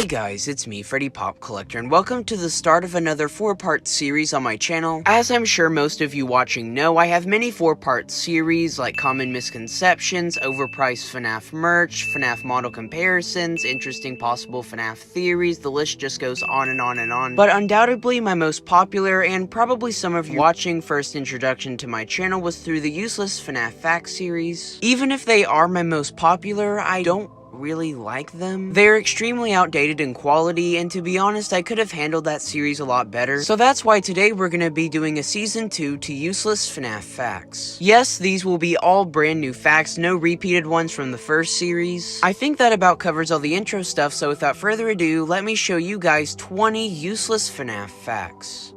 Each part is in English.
Hey guys, it's me, Freddy Pop Collector, and welcome to the start of another 4-part series on my channel. As I'm sure most of you watching know, I have many 4-part series like common misconceptions, overpriced Fnaf merch, Fnaf model comparisons, interesting possible Fnaf theories, the list just goes on and on and on. But undoubtedly my most popular, and probably some of you watching first introduction to my channel, was through the useless Fnaf facts series. Even if they are my most popular, I don't really like them. They're extremely outdated in quality, and to be honest, I could have handled that series a lot better. So that's why today we're gonna be doing a season 2 to useless Fnaf facts. Yes, these will be all brand new facts, no repeated ones from the first series. I think that about covers all the intro stuff, so without further ado, let me show you guys 20 useless Fnaf facts.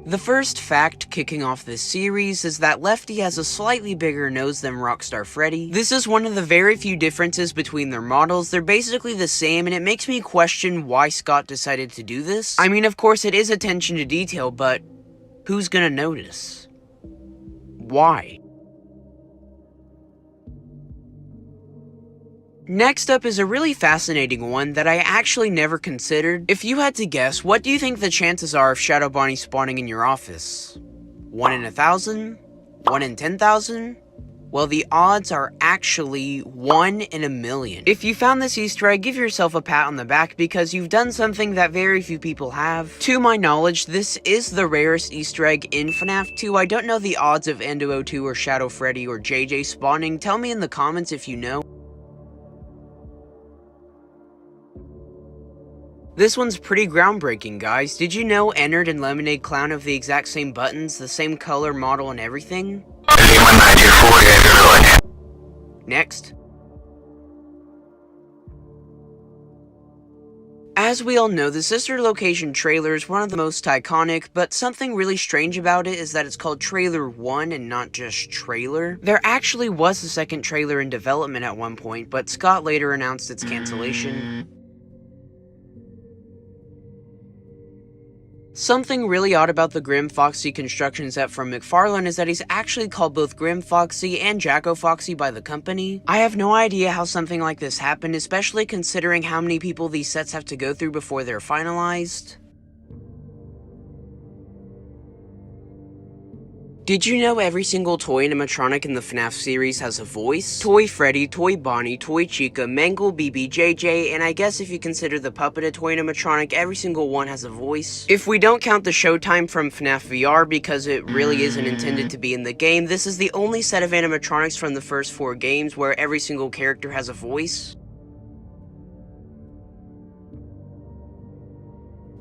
The first fact kicking off this series is that Lefty has a slightly bigger nose than Rockstar Freddy. This is one of the very few differences between their models. They're basically the same, and it makes me question why Scott decided to do this. I mean, of course it is attention to detail, but who's gonna notice? Why? Next up is a really fascinating one that I actually never considered. If you had to guess, what do you think the chances are of Shadow Bonnie spawning in your office? 1 in 1,000? 1 in 10,000? Well, the odds are actually 1 in a million. If you found this Easter egg, give yourself a pat on the back because you've done something that very few people have. To my knowledge, this is the rarest Easter egg in FNAF 2. I don't know the odds of Endo 02 or Shadow Freddy or JJ spawning. Tell me in the comments if you know. This one's pretty groundbreaking, guys. Did you know Ennard and Lemonade Clown have the exact same buttons, the same color, model, and everything? Next. As we all know, the sister location trailer is one of the most iconic, but something really strange about it is that it's called Trailer 1 and not just Trailer. There actually was a second trailer in development at one point, but Scott later announced its cancellation. Something really odd about the Grim Foxy construction set from McFarlane is that he's actually called both Grim Foxy and Jacko Foxy by the company. I have no idea how something like this happened, especially considering how many people these sets have to go through before they're finalized. Did you know every single toy animatronic in the FNAF series has a voice? Toy Freddy, Toy Bonnie, Toy Chica, Mangle, BB, JJ, and I guess if you consider the puppet a toy animatronic, every single one has a voice. If we don't count the showtime from FNAF VR because it really isn't intended to be in the game, this is the only set of animatronics from the first 4 games where every single character has a voice.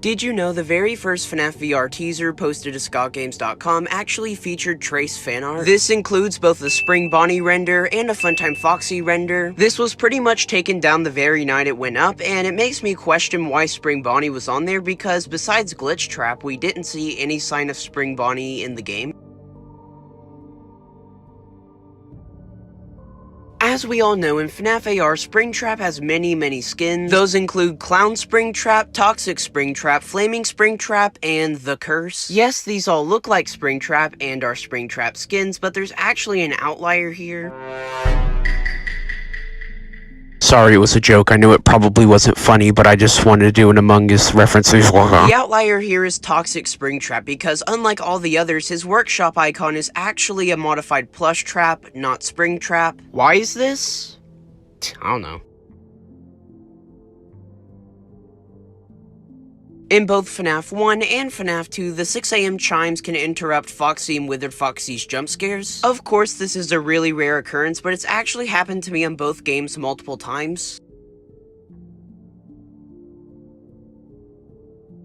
Did you know the very first FNAF VR teaser posted to ScottGames.com actually featured Trace fan art? This includes both the Spring Bonnie render and a Funtime Foxy render. This was pretty much taken down the very night it went up, and it makes me question why Spring Bonnie was on there because besides Glitchtrap, we didn't see any sign of Spring Bonnie in the game. As we all know, in FNAF AR, Springtrap has many skins. Those include Clown Springtrap, Toxic Springtrap, Flaming Springtrap, and The Curse. Yes, these all look like Springtrap and are Springtrap skins, but there's actually an outlier here. Sorry, it was a joke. I knew it probably wasn't funny, but I just wanted to do an Among Us reference. The outlier here is Toxic Springtrap, because unlike all the others, his workshop icon is actually a modified Plushtrap, not Springtrap. Why is this? I don't know. In both FNAF 1 and FNAF 2, the 6 AM chimes can interrupt Foxy and Withered Foxy's jump scares. Of course, this is a really rare occurrence, but it's actually happened to me on both games multiple times.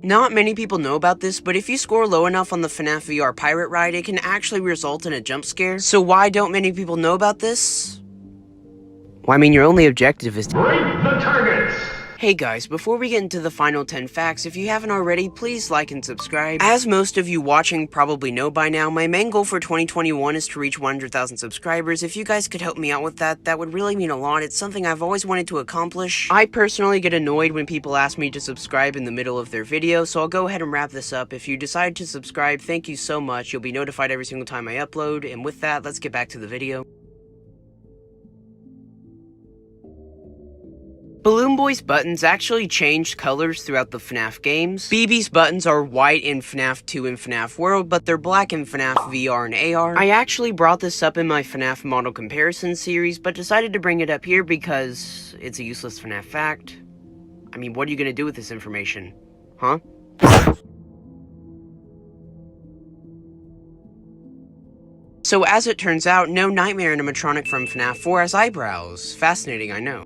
Not many people know about this, but if you score low enough on the FNAF VR Pirate Ride, it can actually result in a jump scare. So why don't many people know about this? Well, I mean, your only objective is to break the targets! Hey guys, before we get into the final 10 facts, if you haven't already, please like and subscribe. As most of you watching probably know by now, my main goal for 2021 is to reach 100,000 subscribers. If you guys could help me out with that, that would really mean a lot. It's something I've always wanted to accomplish. I personally get annoyed when people ask me to subscribe in the middle of their video, so I'll go ahead and wrap this up. If you decide to subscribe, thank you so much. You'll be notified every single time I upload, and with that, let's get back to the video. Balloon Boy's buttons actually changed colors throughout the FNAF games. BB's buttons are white in FNAF 2 and FNAF World, but they're black in FNAF VR and AR. I actually brought this up in my FNAF model comparison series, but decided to bring it up here because it's a useless FNAF fact. I mean, what are you gonna do with this information? Huh? So as it turns out, no Nightmare animatronic from FNAF 4 has eyebrows. Fascinating, I know.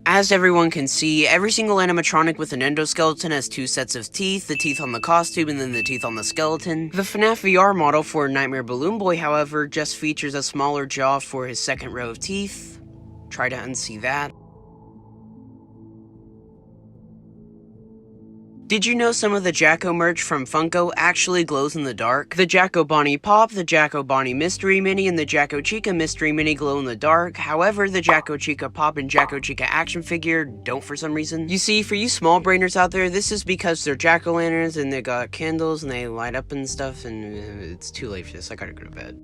As everyone can see, every single animatronic with an endoskeleton has two sets of teeth, the teeth on the costume and then the teeth on the skeleton. The FNAF VR model for Nightmare Balloon Boy, however, just features a smaller jaw for his second row of teeth. Try to unsee that. Did you know some of the Jacko merch from Funko actually glows in the dark? The Jacko Bonnie Pop, the Jacko Bonnie Mystery Mini, and the Jacko Chica Mystery Mini glow in the dark. However, the Jacko Chica Pop and Jacko Chica action figure don't for some reason. You see, for you small brainers out there, this is because they're jack-o'-lanterns and they got candles and they light up and stuff, and it's too late for this. I gotta go to bed.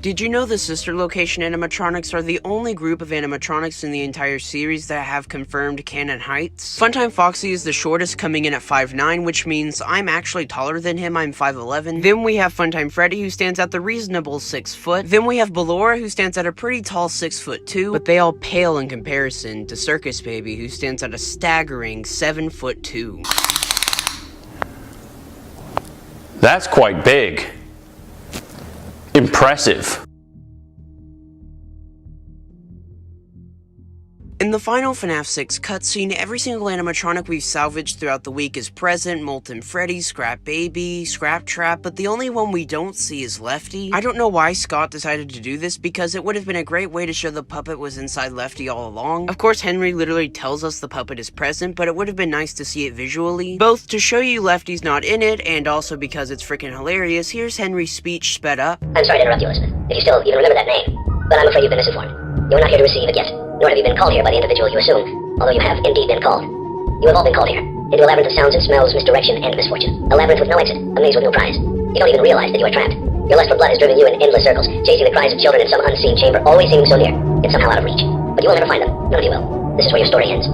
Did you know the sister location animatronics are the only group of animatronics in the entire series that have confirmed canon heights? Funtime Foxy is the shortest, coming in at 5'9", which means I'm actually taller than him, I'm 5'11". Then we have Funtime Freddy, who stands at the reasonable 6 foot. Then we have Ballora, who stands at a pretty tall 6'2", but they all pale in comparison to Circus Baby, who stands at a staggering 7'2". That's quite big. Impressive. In the final FNAF 6 cutscene, every single animatronic we've salvaged throughout the week is present: Molten Freddy, Scrap Baby, Scrap Trap, but the only one we don't see is Lefty. I don't know why Scott decided to do this, because it would have been a great way to show the puppet was inside Lefty all along. Of course, Henry literally tells us the puppet is present, but it would have been nice to see it visually. Both to show you Lefty's not in it, and also because it's freaking hilarious, here's Henry's speech sped up. I'm sorry to interrupt you, Elizabeth, if you still even remember that name, but I'm afraid you've been misinformed. You are not here to receive a gift, nor have you been called here by the individual you assume, although you have indeed been called. You have all been called here, into a labyrinth of sounds and smells, misdirection, and misfortune. A labyrinth with no exit, a maze with no prize. You don't even realize that you are trapped. Your lust for blood has driven you in endless circles, chasing the cries of children in some unseen chamber, always seeming so near, yet somehow out of reach. But you will never find them, none of you will. This is where your story ends.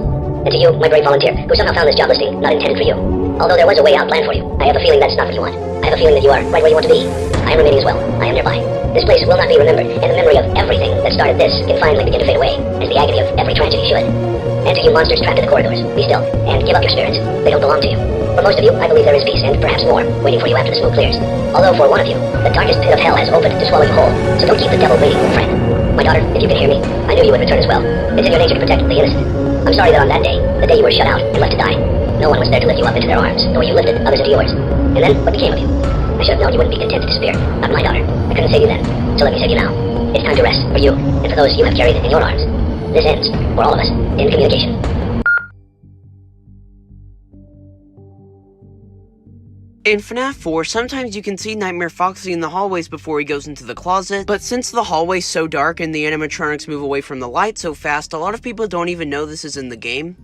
And to you, my brave volunteer, who somehow found this job listing not intended for you, although there was a way out planned for you, I have a feeling that's not what you want. I have a feeling that you are right where you want to be. I am remaining as well. I am nearby. This place will not be remembered, and the memory of everything that started this can finally begin to fade away, as the agony of every tragedy should. And to you monsters trapped in the corridors, be still, and give up your spirits. They don't belong to you. For most of you, I believe there is peace, and perhaps more, waiting for you after the smoke clears. Although for one of you, the darkest pit of hell has opened to swallow you whole, so don't keep the devil waiting, friend. My daughter, if you can hear me, I knew you would return as well. It's in your nature to protect the innocent. I'm sorry that on that day, the day you were shut out and left to die, no one was there to lift you up into their arms, the way you lifted others into yours. And then, what became of you? I should have known you wouldn't be content to disappear. Not my daughter. I couldn't save you then, so let me save you now. It's time to rest, for you, and for those you have carried in your arms. This ends, for all of us, in communication. In FNAF 4, sometimes you can see Nightmare Foxy in the hallways before he goes into the closet, but since the hallway's so dark and the animatronics move away from the light so fast, a lot of people don't even know this is in the game.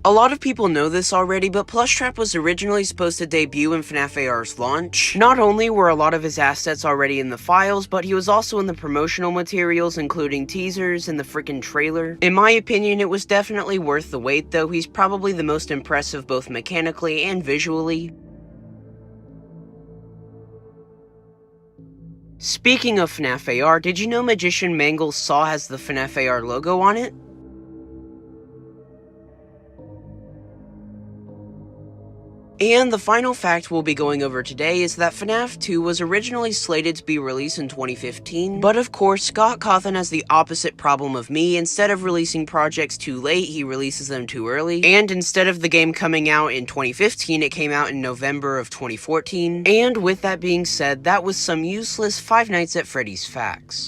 A lot of people know this already, but Plushtrap was originally supposed to debut in FNAF AR's launch. Not only were a lot of his assets already in the files, but he was also in the promotional materials, including teasers and the frickin' trailer. In my opinion, it was definitely worth the wait, though. He's probably the most impressive both mechanically and visually. Speaking of FNAF AR, did you know Magician Mangle's saw has the FNAF AR logo on it? And the final fact we'll be going over today is that FNAF 2 was originally slated to be released in 2015, but of course Scott Cawthon has the opposite problem of me. Instead of releasing projects too late, he releases them too early, and instead of the game coming out in 2015, it came out in November of 2014. And with that being said, that was some useless Five Nights at Freddy's facts.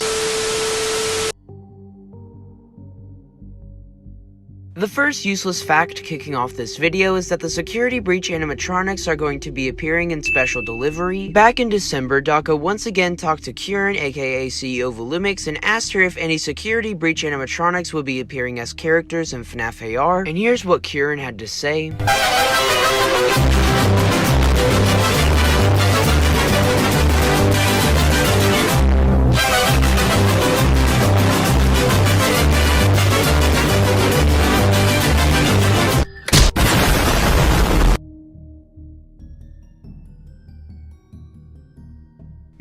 The first useless fact kicking off this video is that the security breach animatronics are going to be appearing in special delivery. Back in December, Daka once again talked to Kieran, aka CEO Volumix, and asked her if any security breach animatronics would be appearing as characters in FNAF AR, and here's what Kieran had to say.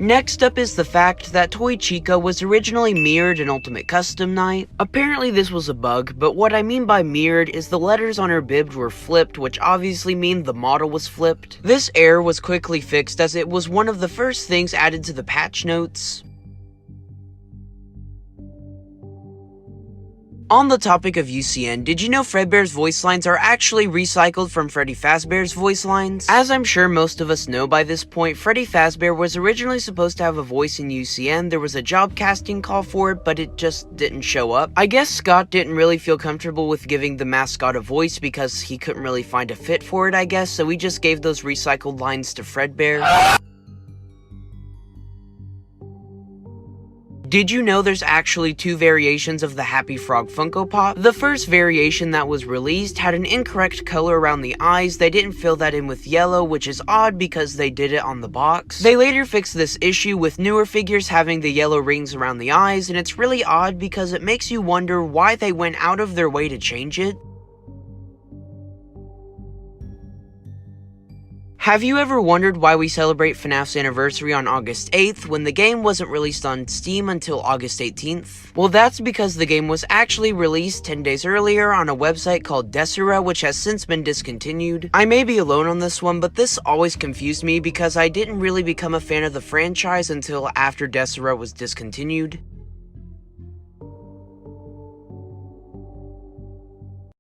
Next up is the fact that Toy Chica was originally mirrored in Ultimate Custom Night. Apparently this was a bug, but what I mean by mirrored is the letters on her bib were flipped, which obviously means the model was flipped. This error was quickly fixed as it was one of the first things added to the patch notes. On the topic of UCN, did you know Fredbear's voice lines are actually recycled from Freddy Fazbear's voice lines? As I'm sure most of us know by this point, Freddy Fazbear was originally supposed to have a voice in UCN. There was a job casting call for it, but it just didn't show up. I guess Scott didn't really feel comfortable with giving the mascot a voice because he couldn't really find a fit for it, I guess, so he just gave those recycled lines to Fredbear. Did you know there's actually two variations of the Happy Frog Funko Pop? The first variation that was released had an incorrect color around the eyes. They didn't fill that in with yellow, which is odd because they did it on the box. They later fixed this issue with newer figures having the yellow rings around the eyes, and it's really odd because it makes you wonder why they went out of their way to change it. Have you ever wondered why we celebrate FNAF's anniversary on August 8th when the game wasn't released on Steam until August 18th? Well, that's because the game was actually released 10 days earlier on a website called Desera, which has since been discontinued. I may be alone on this one, but this always confused me because I didn't really become a fan of the franchise until after Desera was discontinued.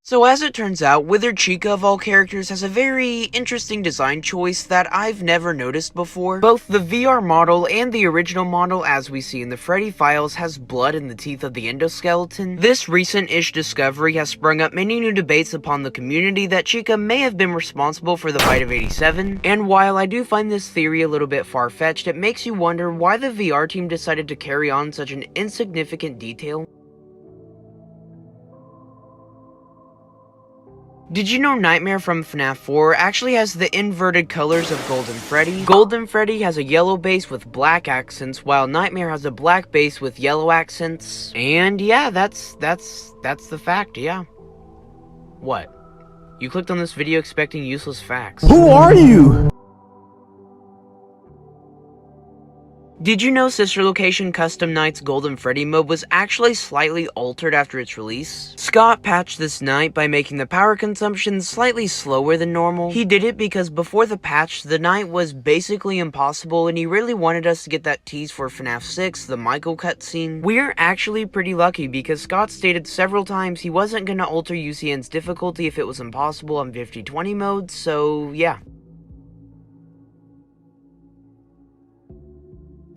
So as it turns out, Withered Chica of all characters has a very interesting design choice that I've never noticed before. Both the VR model and the original model, as we see in the Freddy files, has blood in the teeth of the endoskeleton. This recent-ish discovery has sprung up many new debates upon the community that Chica may have been responsible for the bite of 87, and while I do find this theory a little bit far-fetched, it makes you wonder why the VR team decided to carry on such an insignificant detail. Did you know Nightmare from FNAF 4 actually has the inverted colors of Golden Freddy? Golden Freddy has a yellow base with black accents, while Nightmare has a black base with yellow accents. And yeah, that's the fact, yeah. What? You clicked on this video expecting useless facts. Who are you? Did you know Sister Location Custom Night's Golden Freddy mode was actually slightly altered after its release? Scott patched this night by making the power consumption slightly slower than normal. He did it because before the patch, the night was basically impossible and he really wanted us to get that tease for FNAF 6, the Michael cutscene. We're actually pretty lucky because Scott stated several times he wasn't gonna alter UCN's difficulty if it was impossible on 50/20 mode, so yeah.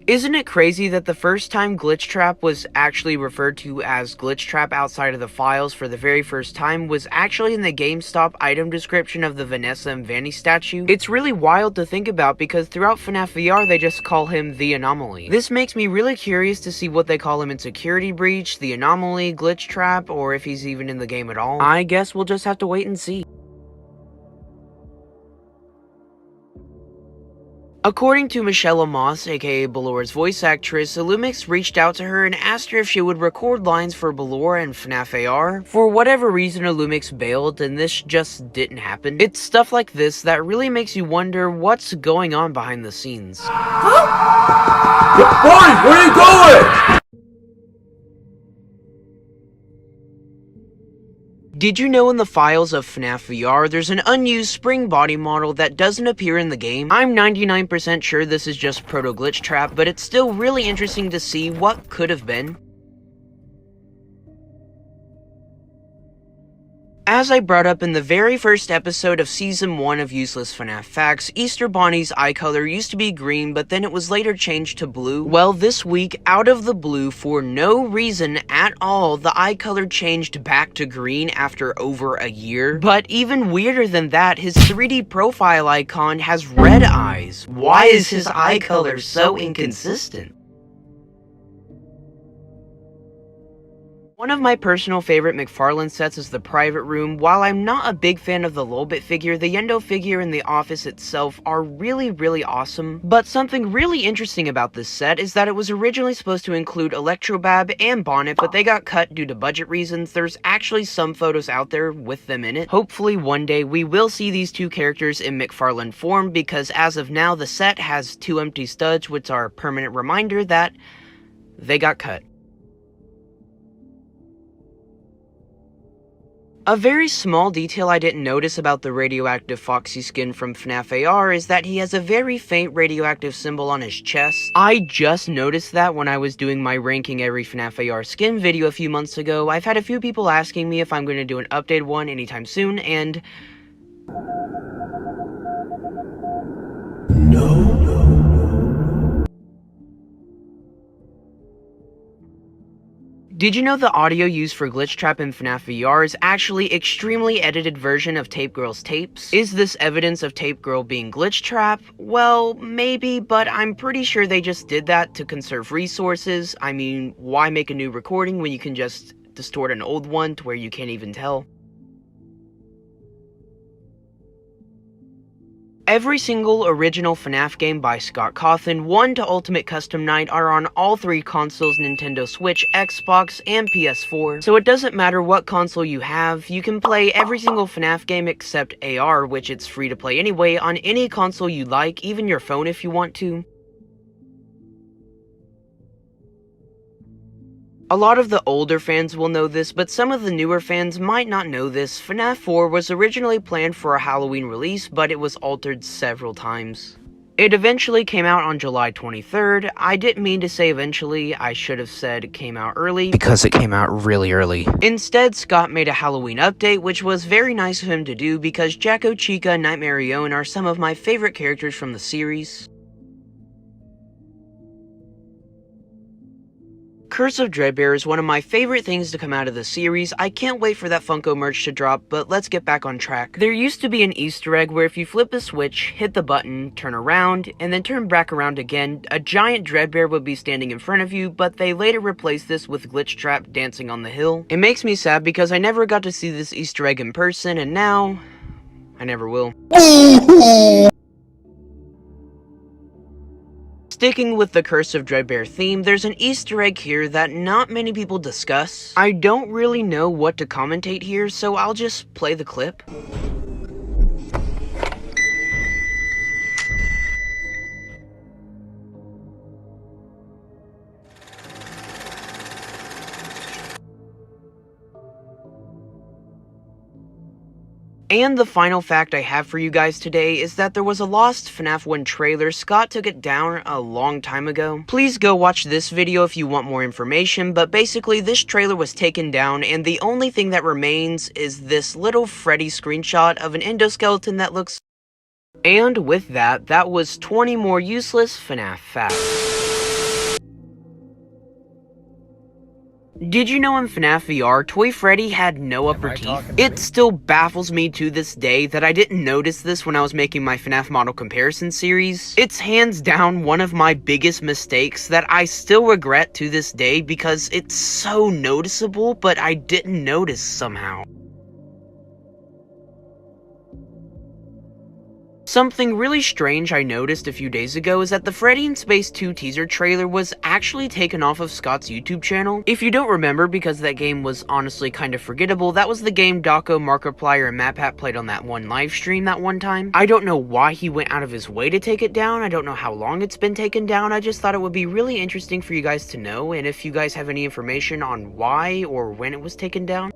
Isn't it crazy that the first time Glitchtrap was actually referred to as Glitchtrap outside of the files for the very first time was actually in the GameStop item description of the Vanessa and Vanny statue? It's really wild to think about because throughout FNAF VR they just call him the Anomaly. This makes me really curious to see what they call him in Security Breach, the Anomaly, Glitchtrap, or if he's even in the game at all. I guess we'll just have to wait and see. According to Michelle Amos, aka Ballor's voice actress, Illumix reached out to her and asked her if she would record lines for Ballor and FNAF AR. For whatever reason, Illumix bailed, and this just didn't happen. It's stuff like this that really makes you wonder what's going on behind the scenes. Huh? Bonnie, where are you going? Did you know in the files of FNAF VR, there's an unused spring body model that doesn't appear in the game? I'm 99% sure this is just Proto Glitchtrap, but it's still really interesting to see what could have been. As I brought up in the very first episode of Season 1 of Useless FNAF Facts, Easter Bonnie's eye color used to be green, but then it was later changed to blue. Well, this week, out of the blue, for no reason at all, the eye color changed back to green after over a year. But even weirder than that, his 3D profile icon has red eyes. Why is his eye color so inconsistent? One of my personal favorite McFarlane sets is the Private Room. While I'm not a big fan of the Lolbit figure, the Yendo figure and the office itself are really awesome. But something really interesting about this set is that it was originally supposed to include Electrobab and Bonnet, but they got cut due to budget reasons. There's actually some photos out there with them in it. Hopefully one day we will see these two characters in McFarlane form, because as of now the set has 2 empty studs, which are a permanent reminder that they got cut. A very small detail I didn't notice about the radioactive Foxy skin from Fnaf AR is that he has a very faint radioactive symbol on his chest. I just noticed that when I was doing my ranking every Fnaf AR skin video a few months ago. I've had a few people asking me if I'm going to do an updated one anytime soon, and did you know the audio used for Glitchtrap in Fnaf VR is actually extremely edited version of Tape Girl's tapes? Is this evidence of Tape Girl being Glitchtrap? Well, maybe, but I'm pretty sure they just did that to conserve resources. I mean, why make a new recording when you can just distort an old one to where you can't even tell? Every single original FNAF game by Scott Cawthon, 1 to Ultimate Custom Night, are on all 3 consoles: Nintendo Switch, Xbox, and PS4. So it doesn't matter what console you have, you can play every single FNAF game except AR, which it's free to play anyway, on any console you like, even your phone if you want to. A lot of the older fans will know this, but some of the newer fans might not know this. FNAF 4 was originally planned for a Halloween release, but it was altered several times. It eventually came out on July 23rd. I didn't mean to say eventually, I should have said it came out early, because it came out really early. Instead, Scott made a Halloween update, which was very nice of him to do because Jacko, Chica, and Nightmare Ione are some of my favorite characters from the series. Curse of Dreadbear is one of my favorite things to come out of the series. I can't wait for that Funko merch to drop, but let's get back on track. There used to be an Easter egg where if you flip the switch, hit the button, turn around, and then turn back around again, a giant Dreadbear would be standing in front of you, but they later replaced this with Glitchtrap dancing on the hill. It makes me sad because I never got to see this Easter egg in person, and now I never will. Sticking with the Curse of Dreadbear theme, there's an Easter egg here that not many people discuss. I don't really know what to commentate here, so I'll just play the clip. And the final fact I have for you guys today is that there was a lost FNAF 1 trailer. Scott took it down a long time ago. Please go watch this video if you want more information, but basically this trailer was taken down and the only thing that remains is this little Freddy screenshot of an endoskeleton that looks... And with that, that was 20 more useless FNAF facts. Did you know in FNAF VR, Toy Freddy had no upper teeth? It still baffles me to this day that I didn't notice this when I was making my FNAF model comparison series. It's hands down one of my biggest mistakes that I still regret to this day because it's so noticeable, but I didn't notice somehow. Something really strange I noticed a few days ago is that the Freddy in Space 2 teaser trailer was actually taken off of Scott's YouTube channel. If you don't remember, because that game was honestly kind of forgettable, that was the game Dawko, Markiplier, and MatPat played on that one live stream that one time. I don't know why he went out of his way to take it down. I don't know how long it's been taken down. I just thought it would be really interesting for you guys to know, and if you guys have any information on why or when it was taken down.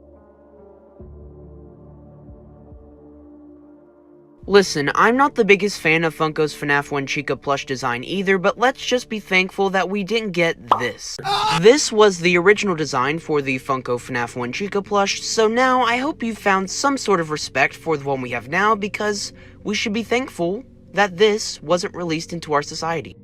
Listen, I'm not the biggest fan of Funko's FNAF 1 Chica plush design either, but let's just be thankful that we didn't get this. This was the original design for the Funko FNAF 1 Chica plush, so now I hope you've found some sort of respect for the one we have now, because we should be thankful that this wasn't released into our society.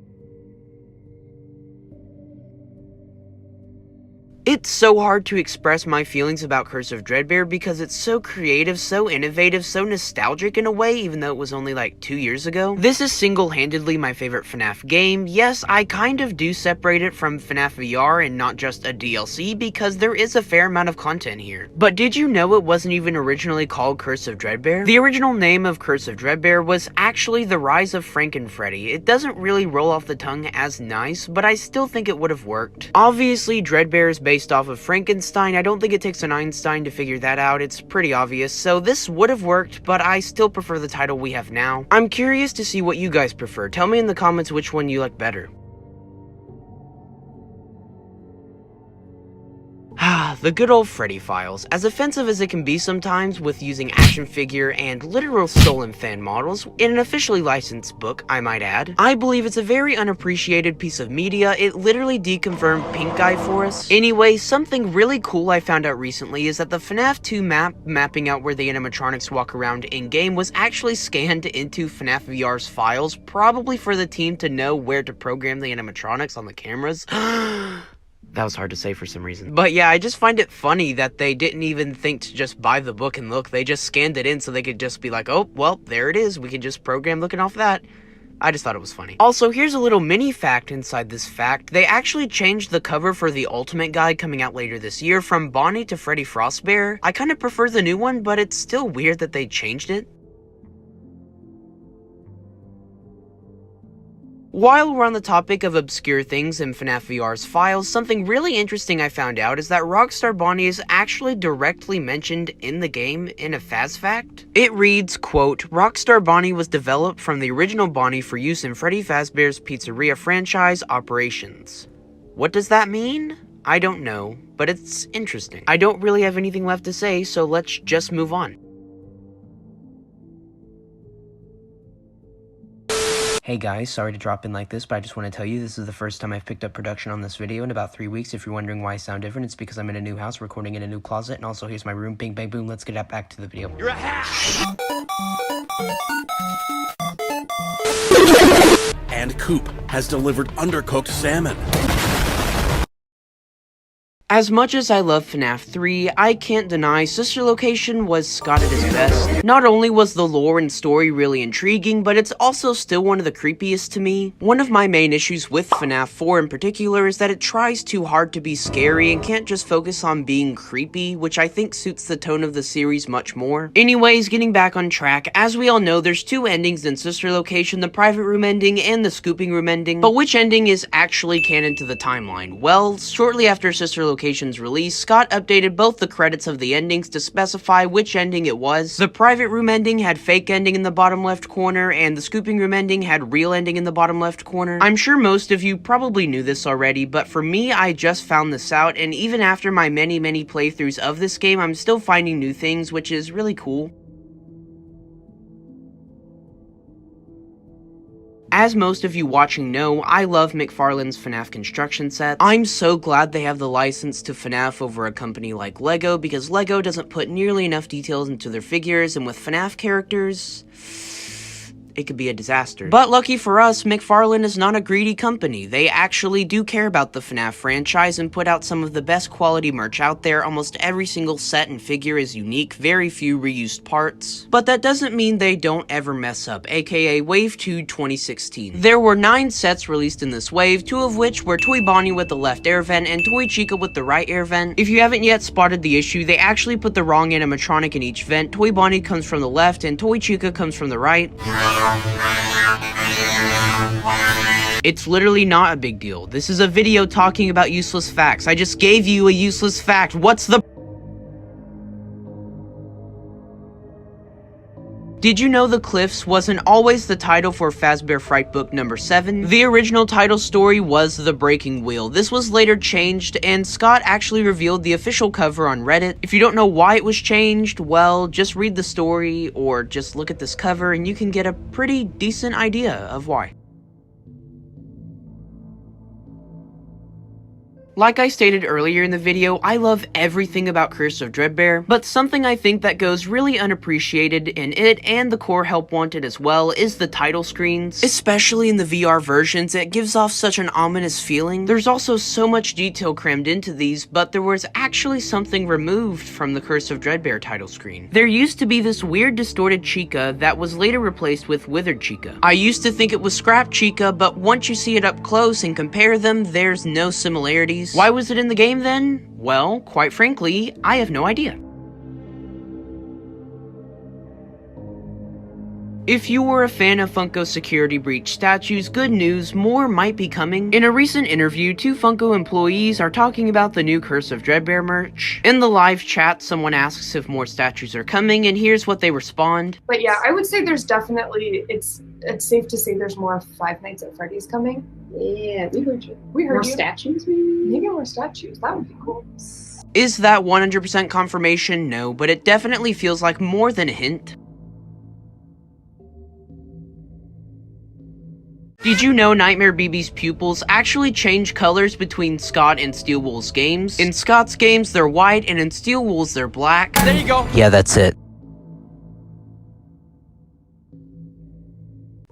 It's so hard to express my feelings about Curse of Dreadbear because it's so creative, so innovative, so nostalgic in a way, even though it was only like 2 years ago. This is single-handedly my favorite FNAF game. Yes, I kind of do separate it from FNAF VR and not just a DLC because there is a fair amount of content here. But did you know it wasn't even originally called Curse of Dreadbear? The original name of Curse of Dreadbear was actually The Rise of Freddy. It doesn't really roll off the tongue as nice, but I still think it would have worked. Obviously, Dreadbear is based off of Frankenstein. I don't think it takes an Einstein to figure that out. It's pretty obvious, so this would have worked, but I still prefer the title we have now. I'm curious to see what you guys prefer. Tell me in the comments which one you like better. The good old Freddy files. As offensive as it can be sometimes with using action figure and literal stolen fan models, in an officially licensed book, I might add, I believe it's a very unappreciated piece of media. It literally deconfirmed Pink Guy for us. Anyway, something really cool I found out recently is that the FNAF 2 map, mapping out where the animatronics walk around in-game, was actually scanned into FNAF VR's files, probably for the team to know where to program the animatronics on the cameras. That was hard to say for some reason. But yeah, I just find it funny that they didn't even think to just buy the book and look. They just scanned it in so they could just be like, oh, well, there it is. We can just program looking off that. I just thought it was funny. Also, here's a little mini fact inside this fact. They actually changed the cover for the Ultimate Guide coming out later this year from Bonnie to Freddy Frostbear. I kind of prefer the new one, but it's still weird that they changed it. While we're on the topic of obscure things in FNAF VR's files, something really interesting I found out is that Rockstar Bonnie is actually directly mentioned in the game in a Faz fact. It reads, quote, Rockstar Bonnie was developed from the original Bonnie for use in Freddy Fazbear's Pizzeria franchise operations. What does that mean? I don't know, but it's interesting. I don't really have anything left to say, so let's just move on. Hey guys, sorry to drop in like this, but I just want to tell you this is the first time I've picked up production on this video in about 3 weeks. If you're wondering why I sound different, it's because I'm in a new house recording in a new closet, and also here's my room. Bing bang boom, let's get back to the video. You're a hack! And Coop has delivered undercooked salmon. As much as I love FNAF 3, I can't deny Sister Location was Scott at his best. Not only was the lore and story really intriguing, but it's also still one of the creepiest to me. One of my main issues with FNAF 4 in particular is that it tries too hard to be scary and can't just focus on being creepy, which I think suits the tone of the series much more. Anyways, getting back on track, as we all know, there's 2 endings in Sister Location, the private room ending and the scooping room ending. But which ending is actually canon to the timeline? Well, shortly after Sister Location's release, Scott updated both the credits of the endings to specify which ending it was. The private room ending had fake ending in the bottom left corner, and the scooping room ending had real ending in the bottom left corner. I'm sure most of you probably knew this already, but for me, I just found this out, and even after my many playthroughs of this game, I'm still finding new things, which is really cool. As most of you watching know, I love McFarlane's FNAF construction sets. I'm so glad they have the license to FNAF over a company like LEGO, because LEGO doesn't put nearly enough details into their figures, and with FNAF characters, it could be a disaster. But lucky for us, McFarlane is not a greedy company. They actually do care about the FNAF franchise and put out some of the best quality merch out there. Almost every single set and figure is unique, very few reused parts. But that doesn't mean they don't ever mess up, aka Wave 2 2016. There were 9 sets released in this wave, 2 of which were Toy Bonnie with the left air vent and Toy Chica with the right air vent. If you haven't yet spotted the issue, they actually put the wrong animatronic in each vent. Toy Bonnie comes from the left and Toy Chica comes from the right. It's literally not a big deal. This is a video talking about useless facts. I just gave you a useless fact. What's the... Did you know The Cliffs wasn't always the title for Fazbear Fright Book number 7? The original title story was The Breaking Wheel. This was later changed, and Scott actually revealed the official cover on Reddit. If you don't know why it was changed, well, just read the story, or just look at this cover, and you can get a pretty decent idea of why. Like I stated earlier in the video, I love everything about Curse of Dreadbear, but something I think that goes really unappreciated in it and the core Help Wanted as well is the title screens. Especially in the VR versions, it gives off such an ominous feeling. There's also so much detail crammed into these, but there was actually something removed from the Curse of Dreadbear title screen. There used to be this weird distorted Chica that was later replaced with Withered Chica. I used to think it was scrap Chica, but once you see it up close and compare them, there's no similarities. Why was it in the game then? Well, quite frankly, I have no idea. If you were a fan of Funko Security Breach statues, good news, more might be coming. In a recent interview, 2 Funko employees are talking about the new Curse of Dreadbear merch. In the live chat, someone asks if more statues are coming, and here's what they respond. But yeah, I would say there's definitely, it's safe to say there's more Five Nights at Freddy's coming. Yeah, we heard you. We heard more you. Statues, maybe? Maybe more statues. That would be cool. Is that 100% confirmation? No, but it definitely feels like more than a hint. Did you know Nightmare BB's pupils actually change colors between Scott and Steel Wool's games? In Scott's games, they're white, and in Steel Wool's, they're black. There you go. Yeah, that's it.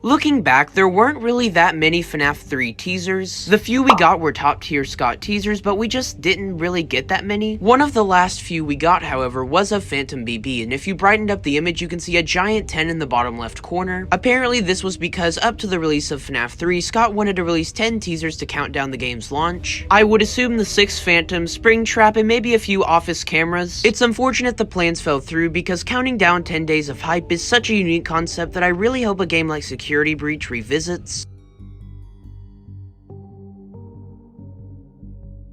Looking back, there weren't really that many FNAF 3 teasers. The few we got were top tier Scott teasers, but we just didn't really get that many. One of the last few we got, however, was of Phantom BB, and if you brightened up the image, you can see a giant 10 in the bottom left corner. Apparently, this was because up to the release of FNAF 3, Scott wanted to release 10 teasers to count down the game's launch. I would assume the 6 Phantom, Springtrap, and maybe a few office cameras. It's unfortunate the plans fell through because counting down 10 days of hype is such a unique concept that I really hope a game like Security Breach revisits.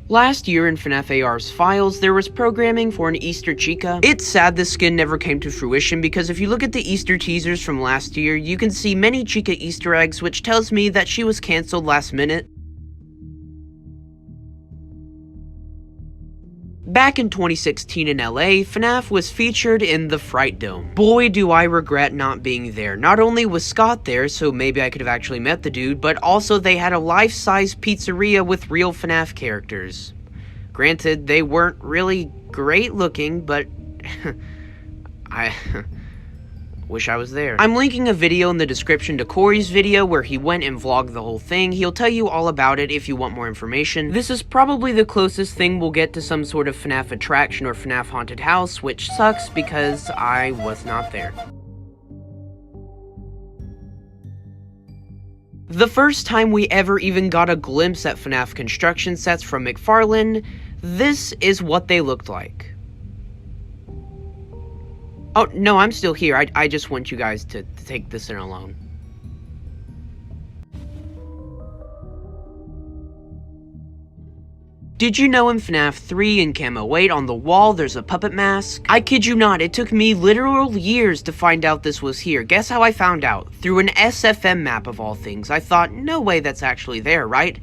Last year in FNAF AR's files, there was programming for an Easter Chica. It's sad this skin never came to fruition because if you look at the Easter teasers from last year, you can see many Chica Easter eggs, which tells me that she was cancelled last minute. Back in 2016 in LA, FNAF was featured in the Fright Dome. Boy, do I regret not being there. Not only was Scott there, so maybe I could have actually met the dude, but also they had a life-size pizzeria with real FNAF characters. Granted, they weren't really great looking, but I wish I was there. I'm linking a video in the description to Corey's video where he went and vlogged the whole thing. He'll tell you all about it if you want more information. This is probably the closest thing we'll get to some sort of FNAF attraction or FNAF haunted house, which sucks because I was not there. The first time we ever even got a glimpse at FNAF construction sets from McFarlane, this is what they looked like. Oh, no, I'm still here. I just want you guys to take this in alone. Did you know in FNAF 3 in Camo 8 on the wall there's a puppet mask? I kid you not, it took me literal years to find out this was here. Guess how I found out? Through an SFM map of all things. I thought, no way that's actually there, right?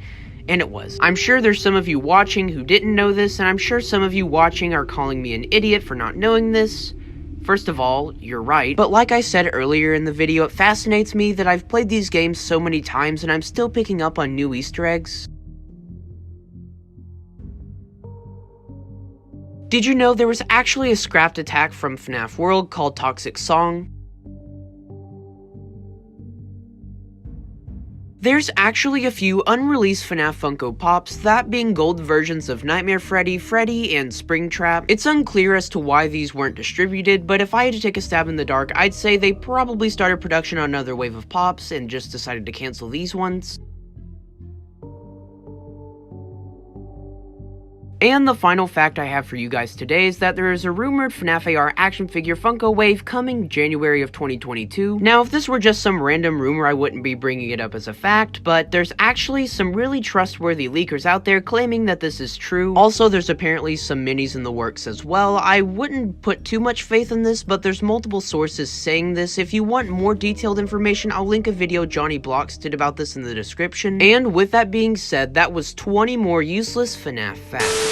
And it was. I'm sure there's some of you watching who didn't know this, and I'm sure some of you watching are calling me an idiot for not knowing this. First of all, you're right, but like I said earlier in the video, it fascinates me that I've played these games so many times and I'm still picking up on new Easter eggs. Did you know there was actually a scrapped attack from FNAF World called Toxic Song? There's actually a few unreleased FNAF Funko Pops, that being gold versions of Nightmare Freddy, Freddy, and Springtrap. It's unclear as to why these weren't distributed, but if I had to take a stab in the dark, I'd say they probably started production on another wave of Pops and just decided to cancel these ones. And the final fact I have for you guys today is that there is a rumored FNAF AR action figure Funko wave coming January of 2022. Now, if this were just some random rumor, I wouldn't be bringing it up as a fact, but there's actually some really trustworthy leakers out there claiming that this is true. Also, there's apparently some minis in the works as well. I wouldn't put too much faith in this, but there's multiple sources saying this. If you want more detailed information, I'll link a video JonnyBlox did about this in the description. And with that being said, that was 20 more useless FNAF facts.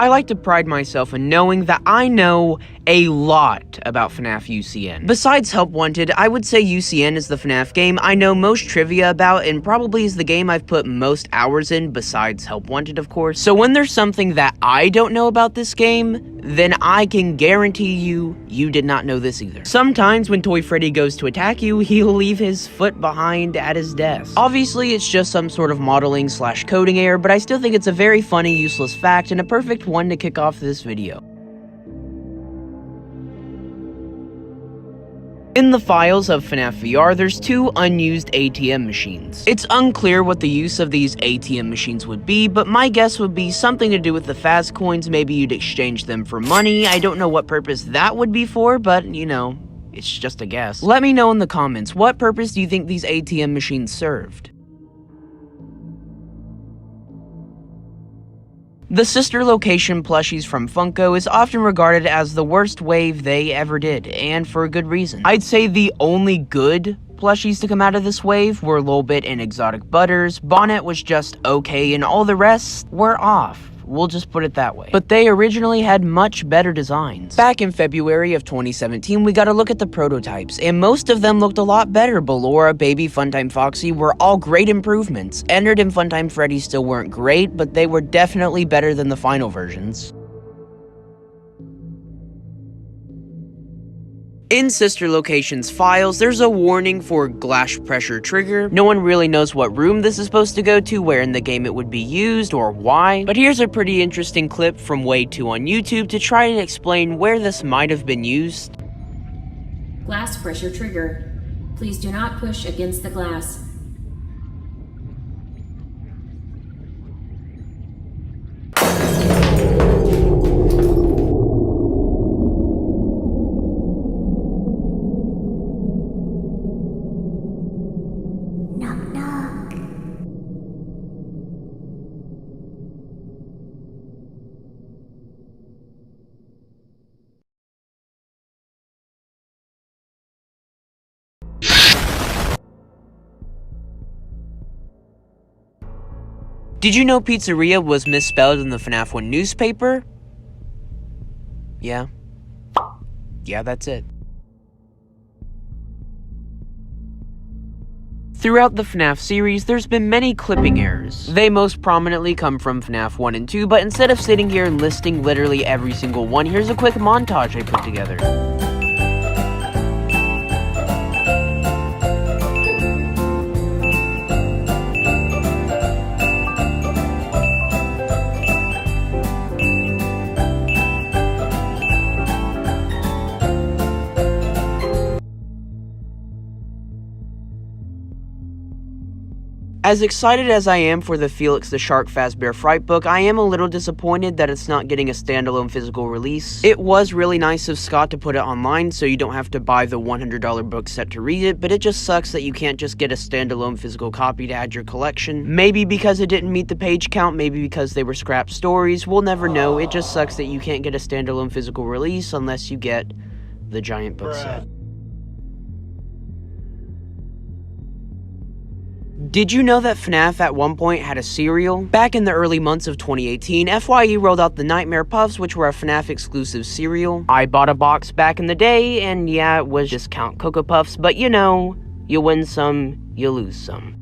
I like to pride myself in knowing that I know a lot about FNAF UCN. Besides Help Wanted, I would say UCN is the FNAF game I know most trivia about and probably is the game I've put most hours in besides Help Wanted, of course. So when there's something that I don't know about this game, then I can guarantee you did not know this either. Sometimes when Toy Freddy goes to attack you, he'll leave his foot behind at his desk. Obviously, it's just some sort of modeling / coding error, but I still think it's a very funny, useless fact and a perfect one to kick off this video. In the files of FNAF VR, there's 2 unused ATM machines. It's unclear what the use of these ATM machines would be, but my guess would be something to do with the Faz coins. Maybe you'd exchange them for money. I don't know what purpose that would be for, but, you know, it's just a guess. Let me know in the comments, what purpose do you think these ATM machines served? The sister location plushies from Funko is often regarded as the worst wave they ever did, and for a good reason. I'd say the only good plushies to come out of this wave were Lolbit and Exotic Butters. Bonnet was just okay, and all the rest were off. We'll just put it that way. But they originally had much better designs. Back in February of 2017, we got a look at the prototypes, and most of them looked a lot better. Ballora, Baby, Funtime Foxy were all great improvements. Ennard and Funtime Freddy still weren't great, but they were definitely better than the final versions. In Sister Location's files, there's a warning for glass pressure trigger. No one really knows what room this is supposed to go to, where in the game it would be used, or why. But here's a pretty interesting clip from Way2 on YouTube to try and explain where this might have been used. Glass pressure trigger. Please do not push against the glass. Did you know pizzeria was misspelled in the FNAF 1 newspaper? Yeah, that's it. Throughout the FNAF series, there's been many clipping errors. They most prominently come from FNAF 1 and 2, but instead of sitting here and listing literally every single one, here's a quick montage I put together. As excited as I am for the Felix the Shark Fazbear Fright book, I am a little disappointed that it's not getting a standalone physical release. It was really nice of Scott to put it online so you don't have to buy the $100 book set to read it, but it just sucks that you can't just get a standalone physical copy to add your collection. Maybe because it didn't meet the page count, maybe because they were scrapped stories, we'll never know. It just sucks that you can't get a standalone physical release unless you get the giant book set. Did you know that FNAF at one point had a cereal? Back in the early months of 2018, FYE rolled out the Nightmare Puffs, which were a FNAF exclusive cereal. I bought a box back in the day, and yeah, it was discount Cocoa Puffs, but you know, you win some, you lose some.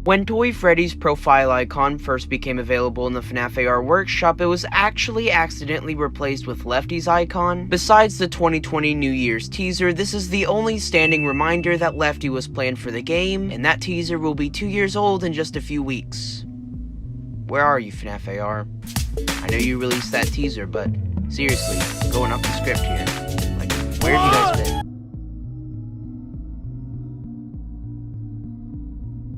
When Toy Freddy's profile icon first became available in the FNAF AR workshop, it was actually accidentally replaced with Lefty's icon. Besides the 2020 New Year's teaser, this is the only standing reminder that Lefty was planned for the game, and that teaser will be 2 years old in just a few weeks. Where are you, FNAF AR? I know you released that teaser, but seriously, going off the script here. Like, where have you guys been?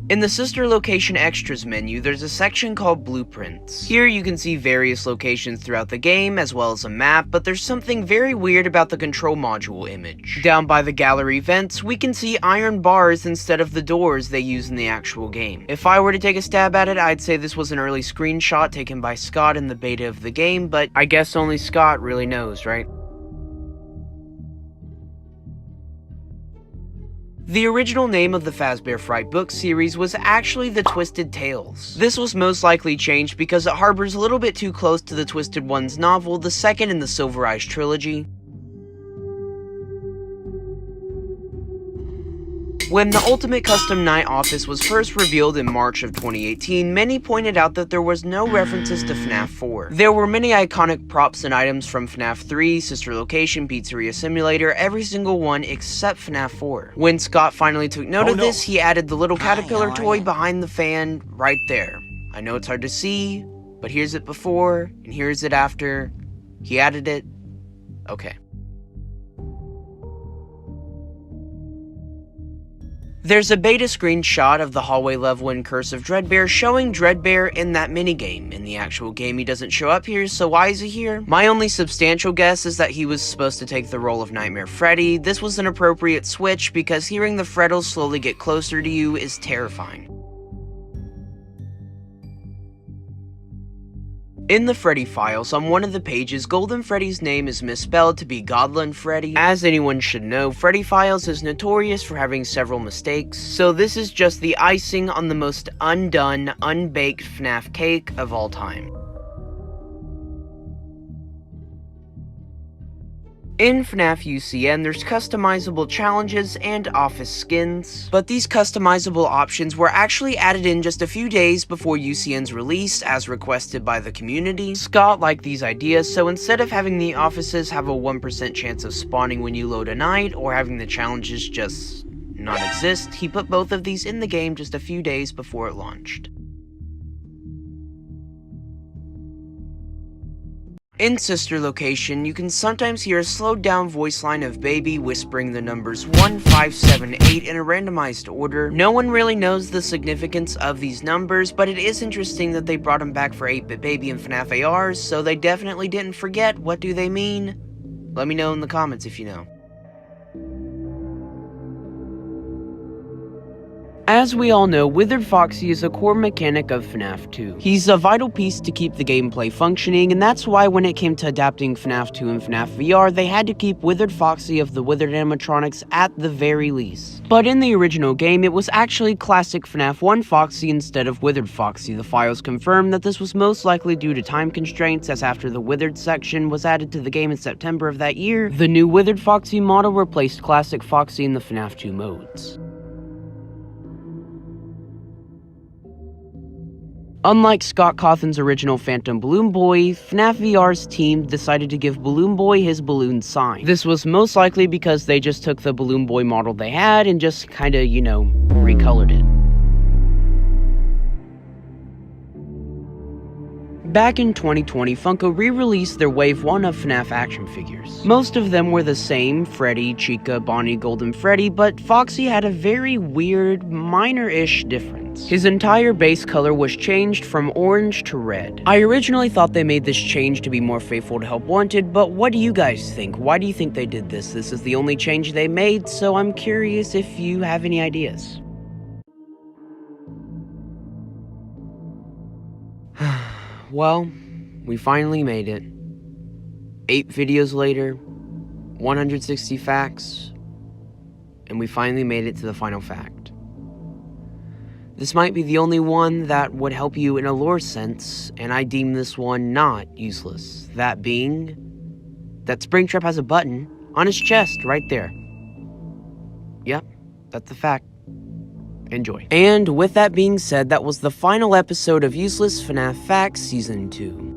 In the Sister Location Extras menu, there's a section called Blueprints. Here you can see various locations throughout the game, as well as a map, but there's something very weird about the control module image. Down by the gallery vents, we can see iron bars instead of the doors they use in the actual game. If I were to take a stab at it, I'd say this was an early screenshot taken by Scott in the beta of the game, but I guess only Scott really knows, right? The original name of the Fazbear Fright book series was actually The Twisted Tales. This was most likely changed because it harbors a little bit too close to the Twisted Ones novel, the second in the Silver Eyes trilogy. When the Ultimate Custom Night Office was first revealed in March of 2018, many pointed out that there was no references to FNAF 4. There were many iconic props and items from FNAF 3, Sister Location, Pizzeria Simulator, every single one except FNAF 4. When Scott finally took note of this, he added the little caterpillar toy behind the fan right there. I know it's hard to see, but here's it before, and here's it after. He added it. Okay. There's a beta screenshot of the hallway level in Curse of Dreadbear showing Dreadbear in that minigame. In the actual game, he doesn't show up here, so why is he here? My only substantial guess is that he was supposed to take the role of Nightmare Freddy. This was an appropriate switch because hearing the Freddles slowly get closer to you is terrifying. In the Freddy files, on one of the pages, Golden Freddy's name is misspelled to be Godlin Freddy. As anyone should know, Freddy Files is notorious for having several mistakes, so this is just the icing on the most undone, unbaked FNAF cake of all time. In FNAF UCN, there's customizable challenges and office skins, but these customizable options were actually added in just a few days before UCN's release as requested by the community. Scott liked these ideas, so instead of having the offices have a 1% chance of spawning when you load a night, or having the challenges just not exist, he put both of these in the game just a few days before it launched. In Sister Location, you can sometimes hear a slowed down voice line of Baby whispering the numbers 1, 5, 7, 8 in a randomized order. No one really knows the significance of these numbers, but it is interesting that they brought them back for 8-Bit Baby and FNAF ARs, so they definitely didn't forget. What do they mean? Let me know in the comments if you know. As we all know, Withered Foxy is a core mechanic of FNAF 2. He's a vital piece to keep the gameplay functioning, and that's why when it came to adapting FNAF 2 and FNAF VR, they had to keep Withered Foxy of the Withered animatronics at the very least. But in the original game, it was actually classic FNAF 1 Foxy instead of Withered Foxy. The files confirm that this was most likely due to time constraints, as after the Withered section was added to the game in September of that year, the new Withered Foxy model replaced classic Foxy in the FNAF 2 modes. Unlike Scott Cawthon's original Phantom Balloon Boy, FNAF VR's team decided to give Balloon Boy his balloon sign. This was most likely because they just took the Balloon Boy model they had and just kinda, recolored it. Back in 2020, Funko re-released their Wave 1 of FNAF action figures. Most of them were the same, Freddy, Chica, Bonnie, Golden Freddy, but Foxy had a very weird, minor-ish difference. His entire base color was changed from orange to red. I originally thought they made this change to be more faithful to Help Wanted, but what do you guys think? Why do you think they did this? This is the only change they made, so I'm curious if you have any ideas. Well, we finally made it. 8 videos later, 160 facts, and we finally made it to the final fact. This might be the only one that would help you in a lore sense, and I deem this one not useless. That being, that Springtrap has a button on his chest right there. Yep, that's a fact. Enjoy. And with that being said, that was the final episode of Useless FNAF Facts Season 2.